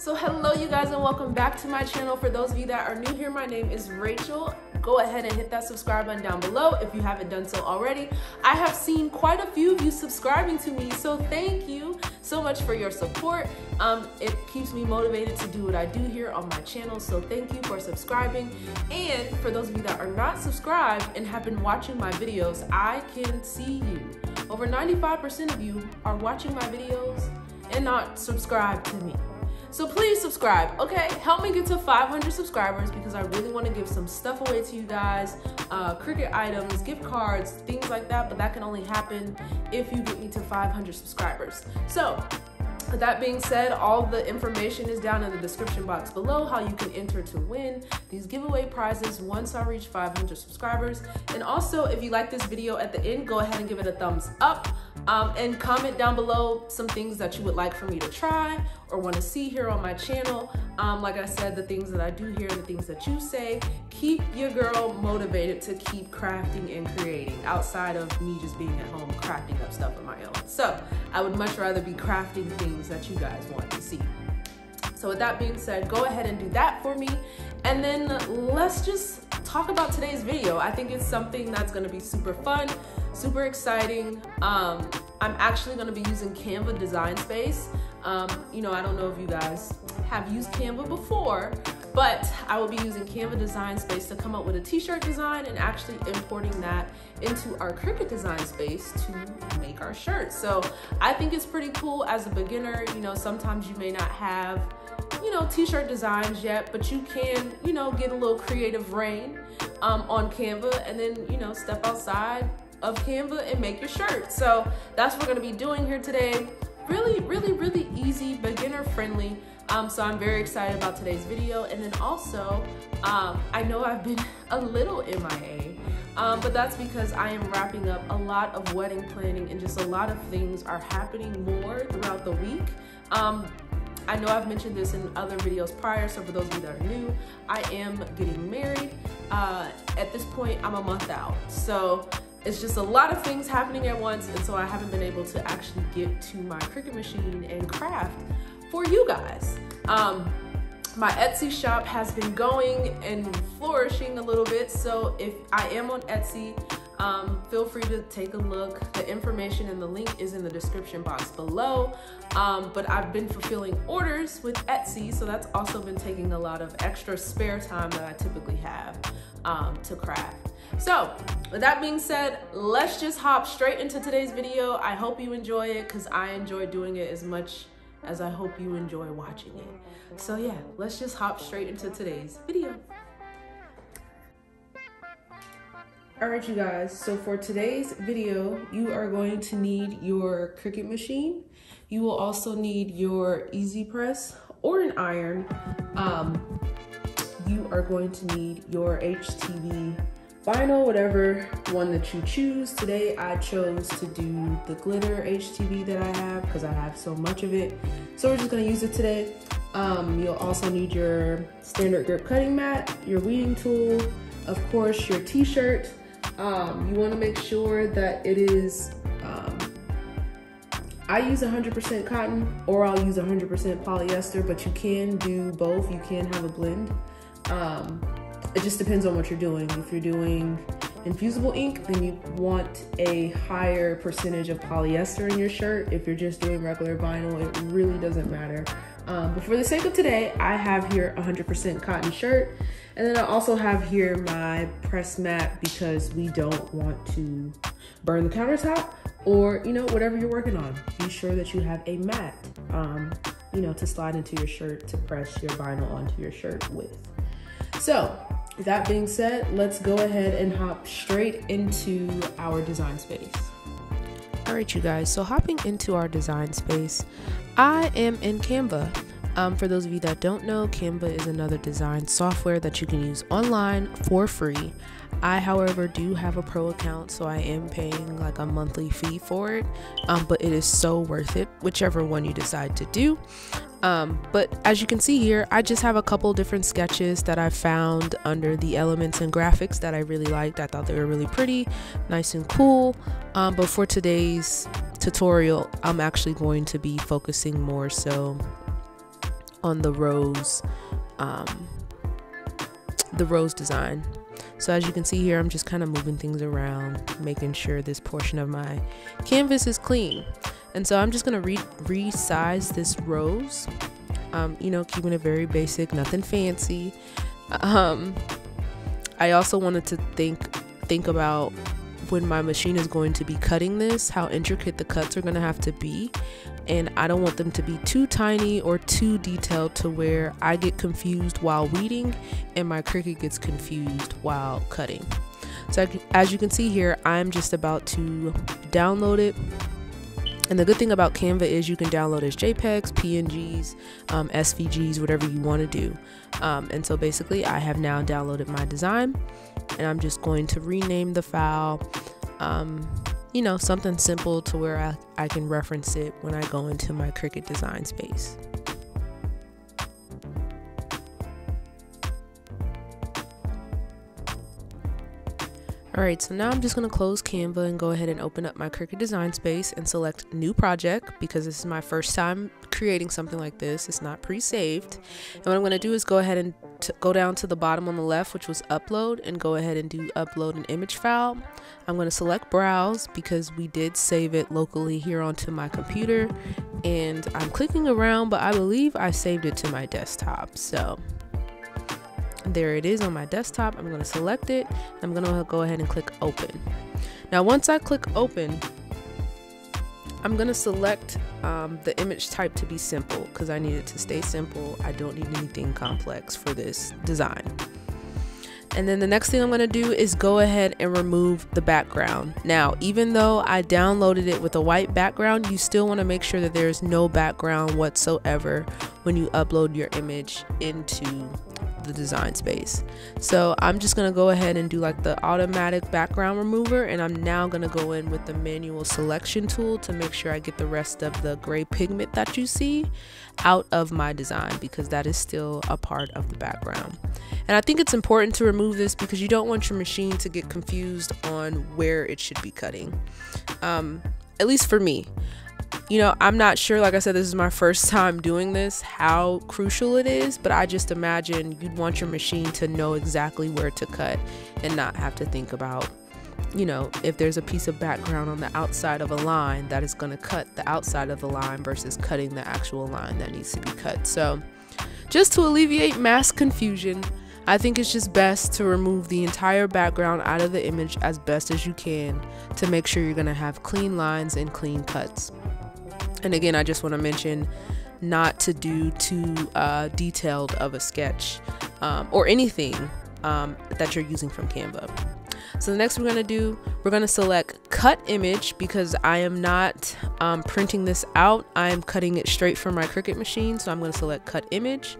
So hello you guys and welcome back to my channel. For those of you that are new here, my name is Rachel. Go ahead and hit that subscribe button down below if you haven't done so already. I have seen quite a few of you subscribing to me, so thank you so much for your support. It keeps me motivated to do what I do here on my channel, so thank you for subscribing. And for those of you that are not subscribed and have been watching my videos, I can see you. Over 95% of you are watching my videos and not subscribed to me. So please subscribe, okay? Help me get to 500 subscribers because I really want to give some stuff away to you guys. Cricut items, gift cards, things like that, but that can only happen if you get me to 500 subscribers. So with that being said, all the information is down in the description box below, how you can enter to win these giveaway prizes once I reach 500 subscribers. And also, if you like this video at the end, go ahead and give it a thumbs up. And comment down below some things that you would like for me to try or want to see here on my channel. Like I said, the things that I do here, the things that you say, keep your girl motivated to keep crafting and creating outside of me just being at home crafting up stuff on my own. So I would much rather be crafting things that you guys want to see. So with that being said, go ahead and do that for me. And then let's just talk about today's video. I think it's something that's gonna be super fun, super exciting. I'm actually gonna be using Canva Design Space. You know, I don't know if you guys have used Canva before, but I will be using Canva Design Space to come up with a t-shirt design and actually importing that into our Cricut Design Space to make our shirts. So I think it's pretty cool as a beginner. You know, sometimes you may not have, you know, t-shirt designs yet, but you can, you know, get a little creative reign on Canva and then, you know, step outside of Canva and make your shirt. So that's what we're gonna be doing here today. Really easy, beginner friendly. So I'm very excited about today's video. And then also, I know I've been a little MIA, but that's because I am wrapping up a lot of wedding planning and just a lot of things are happening more throughout the week. I know I've mentioned this in other videos prior, so for those of you that are new, I am getting married. At this point, I'm a month out. So it's just a lot of things happening at once, and so I haven't been able to actually get to my Cricut machine and craft for you guys. My Etsy shop has been going and flourishing a little bit, so if I am on Etsy, feel free to take a look. The information and the link is in the description box below. But I've been fulfilling orders with Etsy, so that's also been taking a lot of extra spare time that I typically have to craft. So with that being said, let's just hop straight into today's video. I hope you enjoy it because I enjoy doing it as much as I hope you enjoy watching it. So yeah, let's just hop straight into today's video. All right, you guys, so for today's video, you are going to need your Cricut machine. You will also need your Easy Press or an iron. You are going to need your HTV vinyl, whatever one that you choose. Today I chose to do the glitter HTV that I have because I have so much of it. So we're just gonna use it today. You'll also need your standard grip cutting mat, your weeding tool, of course your t-shirt. You wanna make sure that it is, I use 100% cotton or I'll use 100% polyester, but you can do both. You can have a blend. It just depends on what you're doing. If you're doing infusible ink, then you want a higher percentage of polyester in your shirt. If you're just doing regular vinyl, it really doesn't matter. But for the sake of today, I have here 100% cotton shirt. And then I also have here my press mat because we don't want to burn the countertop or, you know, whatever you're working on. Be sure that you have a mat, you know, to slide into your shirt to press your vinyl onto your shirt with. So with that being said, let's go ahead and hop straight into our design space. All right, you guys, so hopping into our design space, I am in Canva. For those of you that don't know, Canva is another design software that you can use online for free. I, however, do have a pro account, so I am paying like a monthly fee for it, but it is so worth it, whichever one you decide to do. But as you can see here, I just have a couple different sketches that I found under the elements and graphics that I really liked. I thought they were really pretty, nice and cool. But for today's tutorial, I'm actually going to be focusing more so on the rose design. So as you can see here, I'm just kind of moving things around, making sure this portion of my canvas is clean. And so I'm just going to resize this rose, you know, keeping it very basic, nothing fancy. I also wanted to think about when my machine is going to be cutting this, how intricate the cuts are going to have to be. And I don't want them to be too tiny or too detailed to where I get confused while weeding and my Cricut gets confused while cutting. So as you can see here, I'm just about to download it. And the good thing about Canva is you can download as JPEGs, PNGs, SVGs, whatever you want to do. And so basically I have now downloaded my design, and I'm just going to rename the file, you know, something simple to where I can reference it when I go into my Cricut design space. Alright, so now I'm just going to close Canva and go ahead and open up my Cricut design space and select new project, because this is my first time creating something like this. It's not pre-saved. And what I'm going to do is go ahead and go down to the bottom on the left, which was upload, and go ahead and do upload an image file. I'm going to select browse because we did save it locally here onto my computer, and I'm clicking around, but I believe I saved it to my desktop. So there it is on my desktop. I'm going to select it. I'm going to go ahead and click open. Now once I click open, I'm going to select the image type to be simple, because I need it to stay simple. I don't need anything complex for this design. And then the next thing I'm going to do is go ahead and remove the background. Now, even though I downloaded it with a white background, you still want to make sure that there's no background whatsoever when you upload your image into the design space. So I'm just going to go ahead and do like the automatic background remover, and I'm now going to go in with the manual selection tool to make sure I get the rest of the gray pigment that you see out of my design, because that is still a part of the background. And I think it's important to remove this because you don't want your machine to get confused on where it should be cutting. At least for me. You know, I'm not sure, like I said, this is my first time doing this, how crucial it is, but I just imagine you'd want your machine to know exactly where to cut and not have to think about, you know, if there's a piece of background on the outside of a line that is going to cut the outside of the line versus cutting the actual line that needs to be cut. So just to alleviate mass confusion, I think it's just best to remove the entire background out of the image as best as you can to make sure you're going to have clean lines and clean cuts. And again, I just want to mention not to do too detailed of a sketch or anything that you're using from Canva. So the next we're going to do, we're going to select cut image, because I am not printing this out. I am cutting it straight from my Cricut machine. So I'm going to select cut image.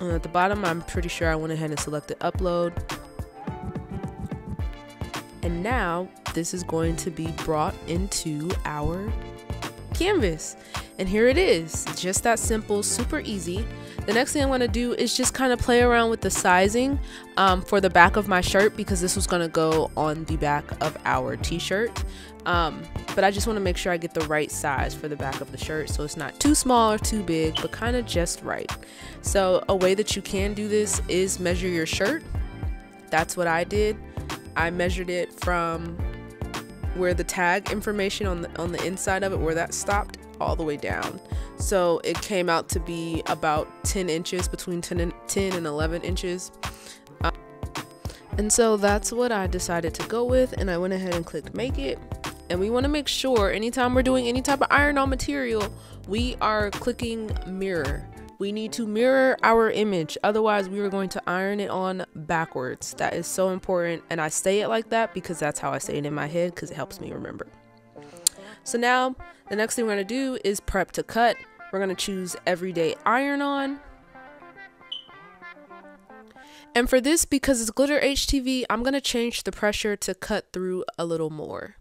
And at the bottom, I'm pretty sure I went ahead and selected upload. And now this is going to be brought into our canvas. And here it is, just that simple, super easy. The next thing I'm going to do is just kind of play around with the sizing for the back of my shirt, because this was going to go on the back of our t-shirt. But I just want to make sure I get the right size for the back of the shirt, so it's not too small or too big, but kind of just right. So a way that you can do this is measure your shirt. That's what I did. I measured it from where the tag information on the inside of it, where that stopped, all the way down. So it came out to be about 10 inches, between 10 and 11 inches. And so that's what I decided to go with, and I went ahead and clicked make it. And we want to make sure anytime we're doing any type of iron-on material, we are clicking mirror. We need to mirror our image, otherwise we are going to iron it on backwards. That is so important, and I say it like that because that's how I say it in my head, because it helps me remember. So now the next thing we're going to do is prep to cut. We're going to choose everyday iron on. And for this, because it's glitter HTV, I'm going to change the pressure to cut through a little more.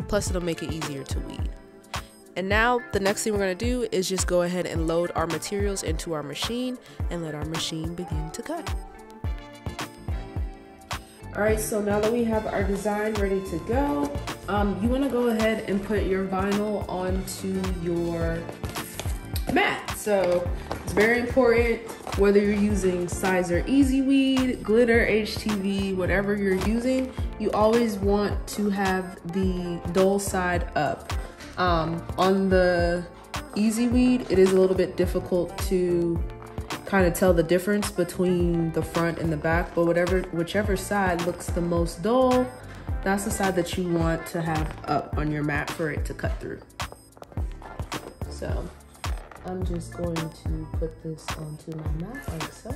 Plus it'll make it easier to weed. And now the next thing we're going to do is just go ahead and load our materials into our machine and let our machine begin to cut. Alright, so now that we have our design ready to go, you want to go ahead and put your vinyl onto your mat. So it's very important, whether you're using Sizer Easy Weed, glitter, HTV, whatever you're using, you always want to have the dull side up. On the Easy Weed, it is a little bit difficult to kind of tell the difference between the front and the back, but whichever side looks the most dull, that's the side that you want to have up on your mat for it to cut through. So I'm just going to put this onto my mat like so.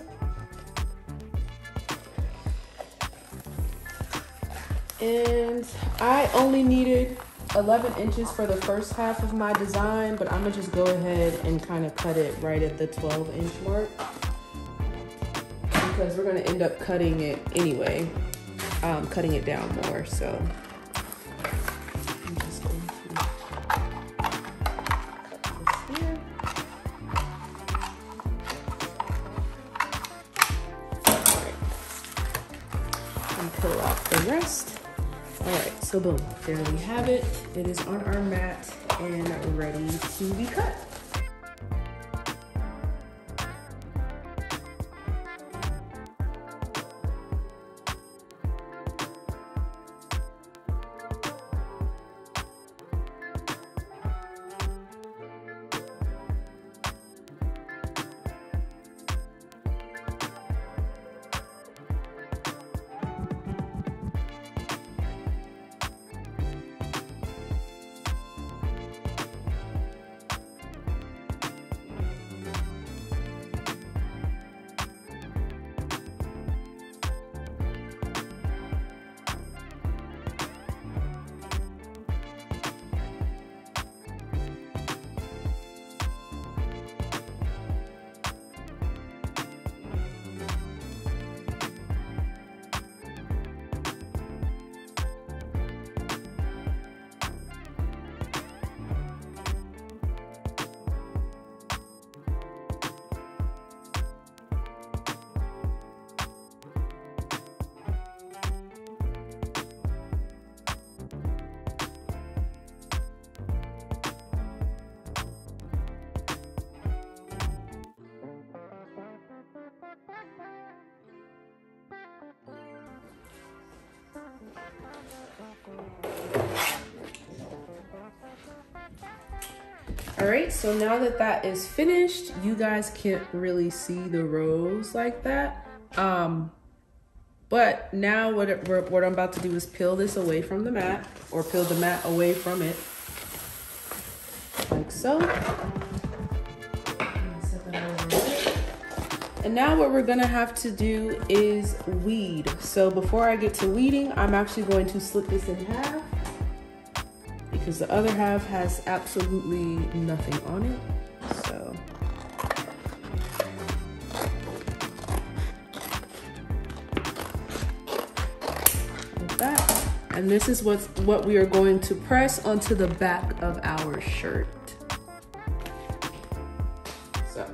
And I only needed 11 inches for the first half of my design, but I'm gonna just go ahead and kind of cut it right at the 12-inch mark because we're gonna end up cutting it anyway, cutting it down more. So I'm just going to cut this here. All right. And pull out the rest. All right, so boom, there we have it. It is on our mat and ready to be cut. All right, so now that that is finished, you guys can't really see the rows like that. But now what I'm about to do is peel this away from the mat, or peel the mat away from it, like so. And now what we're gonna have to do is weed. So before I get to weeding, I'm actually going to split this in half because the other half has absolutely nothing on it. So like that. And this is what we are going to press onto the back of our shirt. So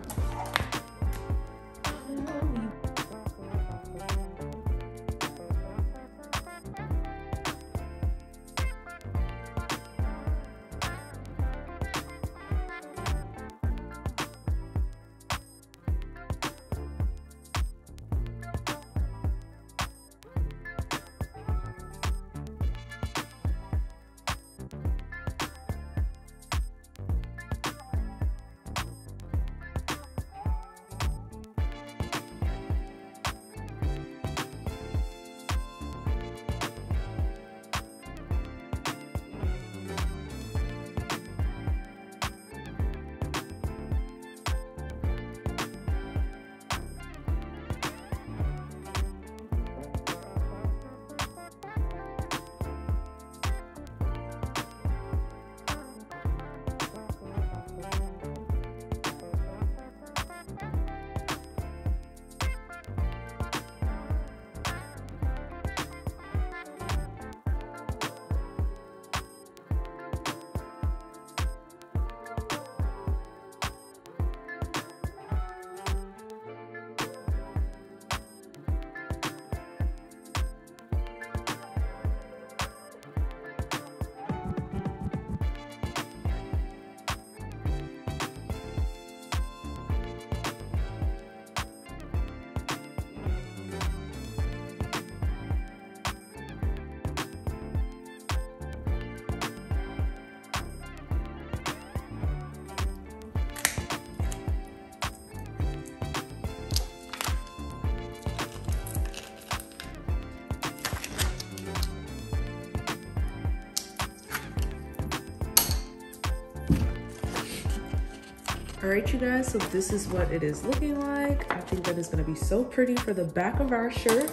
All right, you guys, so this is what it is looking like. I think that is gonna be so pretty for the back of our shirt.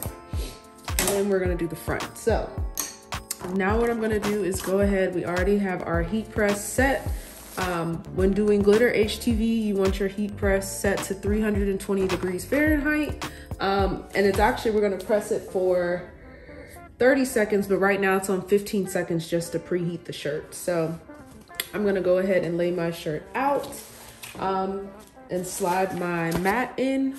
And then we're gonna do the front. So now what I'm gonna do is go ahead, we already have our heat press set. When doing glitter HTV, you want your heat press set to 320 degrees Fahrenheit. And it's actually, we're gonna press it for 30 seconds, but right now it's on 15 seconds just to preheat the shirt. So I'm gonna go ahead and lay my shirt out and slide my mat in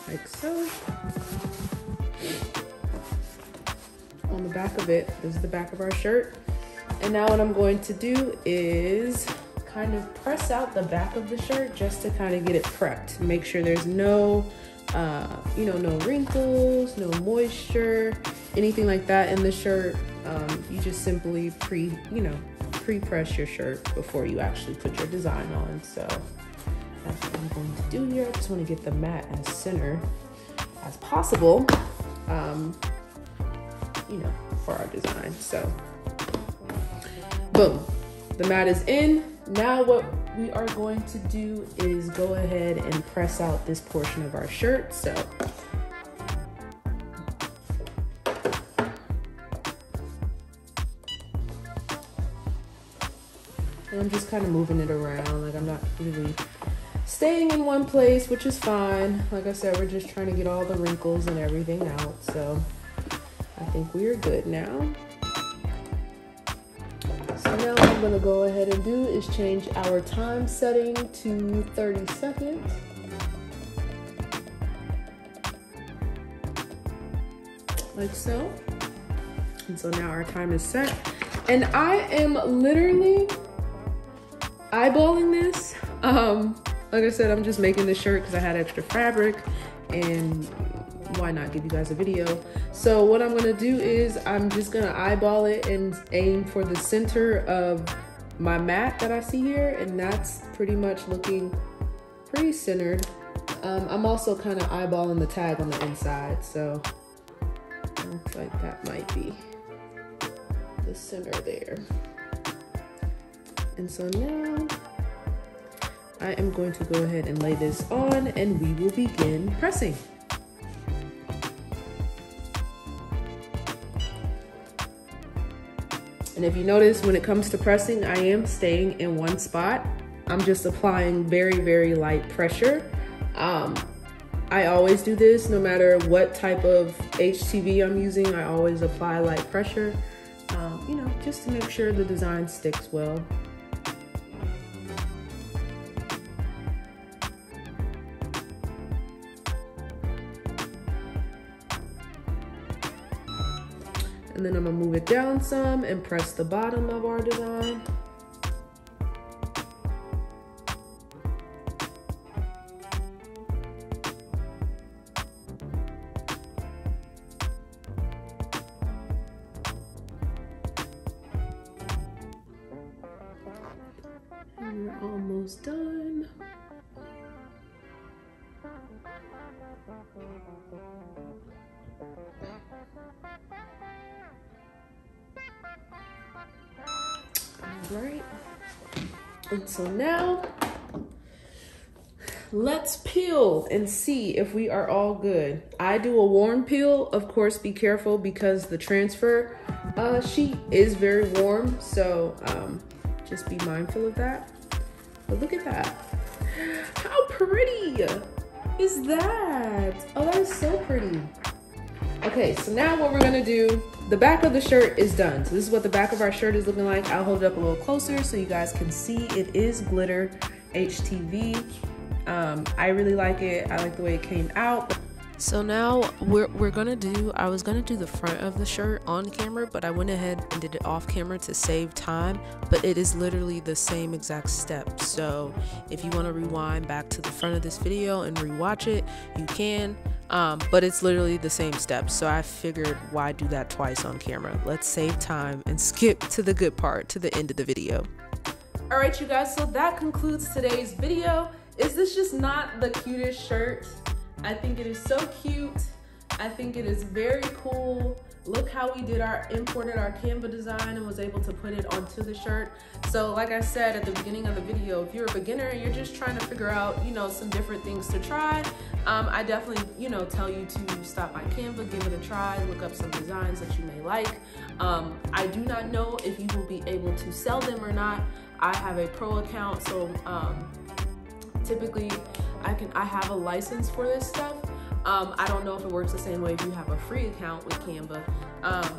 like so. On the back of it, this is the back of our shirt. And now what I'm going to do is kind of press out the back of the shirt just to kind of get it prepped. Make sure there's no, no wrinkles, no moisture, anything like that in the shirt. You just simply pre-press your shirt before you actually put your design on. So that's what I'm going to do here. I just want to get the mat as center as possible, for our design. So boom, the mat is in. Now what we are going to do is go ahead and press out this portion of our shirt. So I'm just kind of moving it around. Like I'm not really staying in one place, which is fine. Like I said, we're just trying to get all the wrinkles and everything out. So I think we are good now. So now what I'm gonna go ahead and do is change our time setting to 30 seconds. Like so. And so now our time is set. And I am literally eyeballing this. Like I said, I'm just making this shirt because I had extra fabric, and why not give you guys a video? So what I'm gonna do is I'm just gonna eyeball it and aim for the center of my mat that I see here, and that's pretty much looking pretty centered. I'm also kind of eyeballing the tag on the inside, so it looks like that might be the center there. And so now I am going to go ahead and lay this on, and we will begin pressing. And if you notice, when it comes to pressing, I am staying in one spot. I'm just applying very, very light pressure. I always do this no matter what type of HTV I'm using. I always apply light pressure, just to make sure the design sticks well. And then I'm gonna move it down some and press the bottom of our design. And we're almost done. Right, and so now let's peel and see if we are all good. I do a warm peel. Of course, be careful because the transfer sheet is very warm, so just be mindful of that. But look at that. How pretty is that? Oh, that is so pretty. Okay, so now what we're gonna do, the back of the shirt is done. So this is what the back of our shirt is looking like. I'll hold it up a little closer so you guys can see. It is glitter HTV. I really like it. I like the way it came out. So now I was gonna do the front of the shirt on camera, but I went ahead and did it off camera to save time, but it is literally the same exact step. So if you want to rewind back to the front of this video and rewatch it, you can, but it's literally the same steps. So I figured, why do that twice on camera? Let's save time and skip to the good part, to the end of the video. All right, you guys, so that concludes today's video. Is this just not the cutest shirt? I think it is so cute. I think it is very cool. look how we imported our Canva design and was able to put it onto the shirt. So like I said at the beginning of the video, if you're a beginner and you're just trying to figure out, you know, some different things to try, I definitely, you know, tell you to stop by Canva, give it a try, look up some designs that you may like. I do not know if you will be able to sell them or not. I have a pro account, so typically I have a license for this stuff. I don't know if it works the same way if you have a free account with Canva,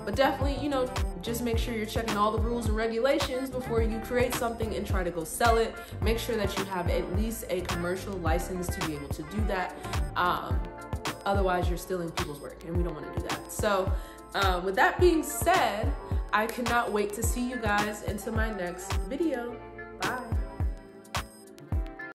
but definitely, you know, just make sure you're checking all the rules and regulations before you create something and try to go sell it. Make sure that you have at least a commercial license to be able to do that. Otherwise, you're stealing people's work, and we don't want to do that. So with that being said, I cannot wait to see you guys into my next video.